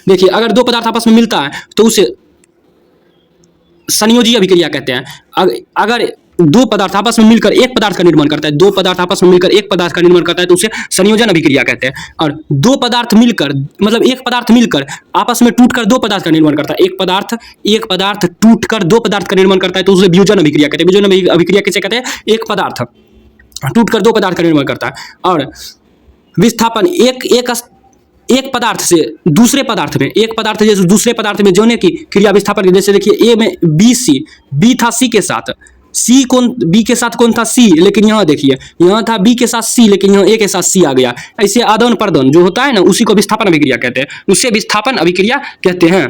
देखिए अगर दो पदार्थ आपस में मिलता है तो उसे संयोजी अभिक्रिया कहते हैं। अगर दो पदार्थ आपस में मिलकर एक पदार्थ का निर्माण करता है, दो पदार्थ आपस में मिलकर एक पदार्थ का निर्माण करता है तो उसे संयोजन अभिक्रिया कहते हैं। और दो पदार्थ मिलकर मतलब एक पदार्थ मिलकर आपस में टूटकर दो पदार्थ का निर्माण करता है, एक पदार्थ टूटकर दो पदार्थ का निर्माण करता है तो उसे वियोजन अभिक्रिया कहते हैं। वियोजन अभिक्रिया किसे कहते हैं? एक पदार्थ टूटकर दो पदार्थ का निर्माण करता है। और विस्थापन एक पदार्थ से दूसरे पदार्थ में, एक पदार्थ जैसे दूसरे पदार्थ में जोड़ने की क्रिया विस्थापन। जैसे देखिए ए में बी था सी के साथ, बी के साथ कौन था? सी। लेकिन यहाँ देखिए यहाँ था बी के साथ सी, लेकिन यहाँ ए के साथ सी आ गया। ऐसे आदान प्रदान जो होता है ना उसी को विस्थापन अभिक्रिया कहते हैं, उसे विस्थापन अभिक्रिया कहते हैं।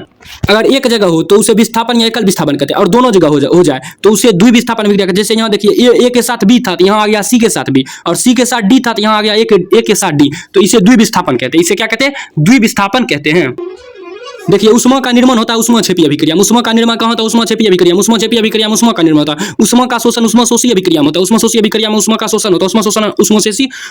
अगर एक जगह हो तो उसे विस्थापन या एकल विस्थापन कहते हैं, और दोनों जगह हो जाए तो उसे द्विविस्थापन अभिक्रिया कहते हैं। जैसे यहाँ देखिए ए के साथ बी था तो यहाँ आ गया सी के साथ बी, और सी के साथ डी था तो यहाँ आ गया ए के साथ डी, तो इसे द्विविस्थापन कहते हैं। इसे क्या कहते हैं? द्विविस्थापन कहते हैं। देखिए उष्मा का निर्माण होता है उष्माक्षेपी अभिक्रिया। उष्मा का निर्माण कहाँ होता है? उष्माक्षेपी अभिक्रिया। उष्माक्षेपी अभिक्रिया में उष्मा का निर्माण होता है। उष्मा का शोषण उष्माशोषी अभिक्रिया में होता है। उष्माशोषी अभिक्रिया में उष्मा का शोषण होता है। उष्माशोषण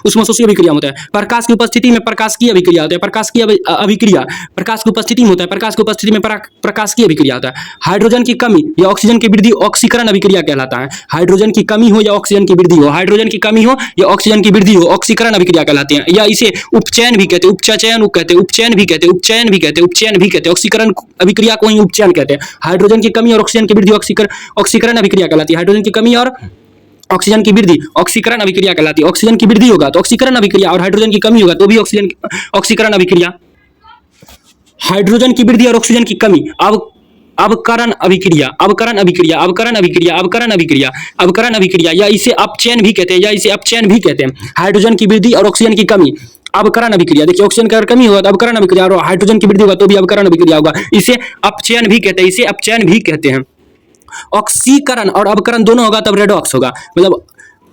उष्माशोषी अभिक्रिया में होता है। प्रकाश की उपस्थिति में प्रकाशिकी अभिक्रिया होता है। प्रकाश की अभिक्रिया प्रकाश की उपस्थिति में होता है। प्रकाश की उपस्थिति में प्रकाशिकी अभिक्रिया होता है। हाइड्रोजन की कमी या ऑक्सीजन की वृद्धि ऑक्सीकरण अभिक्रिया कहलाता है। हाइड्रोजन की कमी हो या ऑक्सीजन की वृद्धि हो, हाइड्रोजन की कमी हो या ऑक्सीजन की वृद्धि हो, ऑक्सीकरण अभिक्रिया कहलाती है। या इसे उपचयन भी कहते हैं, उपचयन कहते हैं, उपचयन भी कहते हैं, उपचयन भी कहते हैं, उपचयन भी कहते हैं। ऑक्सीकरण अभिक्रिया को ही उपचयन कहते हैं। हाइड्रोजन की कमी और ऑक्सीजन की वृद्धि ऑक्सीकरण अभिक्रिया कहलाती है। हाइड्रोजन की कमी और ऑक्सीजन की वृद्धि ऑक्सीकरण अभिक्रिया कहलाती है। ऑक्सीजन की वृद्धि होगा तो ऑक्सीकरण अभिक्रिया, और हाइड्रोजन की कमी होगा तो भी ऑक्सीकरण अभिक्रिया। हाइड्रोजन की वृद्धि और ऑक्सीजन की कमी अवकरण अभिक्रिया, अवकरण अभिक्रिया, अवकरण अभिक्रिया, अवकरण अभिक्रिया, अवकरण अभिक्रिया, या इसे अपचयन भी कहते हैं, या इसे अपचयन भी कहते हैं। हाइड्रोजन की वृद्धि और ऑक्सीजन की कमी अवकरण अभिक्रिया। देखिए ऑक्सीजन की अगर कमी होगा तो अवकरण अभिक्रिया, और हाइड्रोजन की वृद्धि होगा तो भी अवकरण अभिक्रिया होगा। इसे अपचयन भी कहते हैं, इसे अपचयन भी कहते हैं। ऑक्सीकरण और अवकरण दोनों होगा तब रेडॉक्स होगा, मतलब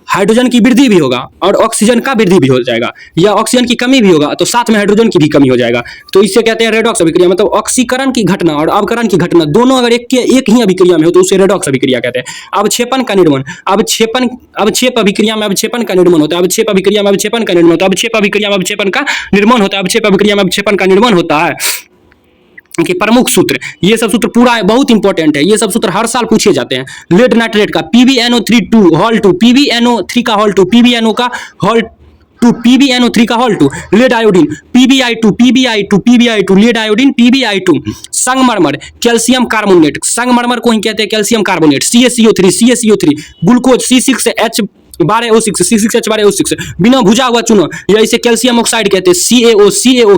हाइड्रोजन की वृद्धि भी होगा और ऑक्सीजन का वृद्धि भी हो जाएगा, या ऑक्सीजन की कमी भी होगा तो साथ में हाइड्रोजन की भी कमी हो जाएगा, तो इसे कहते हैं रेडॉक्स अभिक्रिया। मतलब ऑक्सीकरण की घटना और अवकरण की घटना दोनों अगर एक ही अभिक्रिया में हो तो उसे रेडॉक्स अभिक्रिया कहते हैं। अवक्षेपण का निर्माण, अवक्षेप अभिक्रिया में अवक्षेपण का निर्माण होता है। अवक्षेप अभिक्रिया में अवक्षेपण का निर्माण होता है। अवक्षेप अभिक्रिया में अवक्षेपण का निर्माण होता है। अवक्षेप अभिक्रिया में अवक्षेपण का निर्माण होता है। कि प्रमुख सूत्र, ये सब सूत्र पूरा बहुत इंपॉर्टेंट है, ये सब सूत्र हर साल पूछे जाते हैं। लेड नाइट्रेट का PbNO3 होल 2, PbNO3 का होल 2, PbNO का होल 2, PbNO3 का whole 2, lead iodine PbI2, lead iodine PbI2, संगमरमर कैल्शियम कार्बोनेट, संगमरमर को ही कहते हैं calcium carbonate, CaCO3, glucose C6H12O6, C6H12O6, बिना भुजा हुआ चूना, या इसे कैल्शियम ऑक्साइड कहते हैं, CaO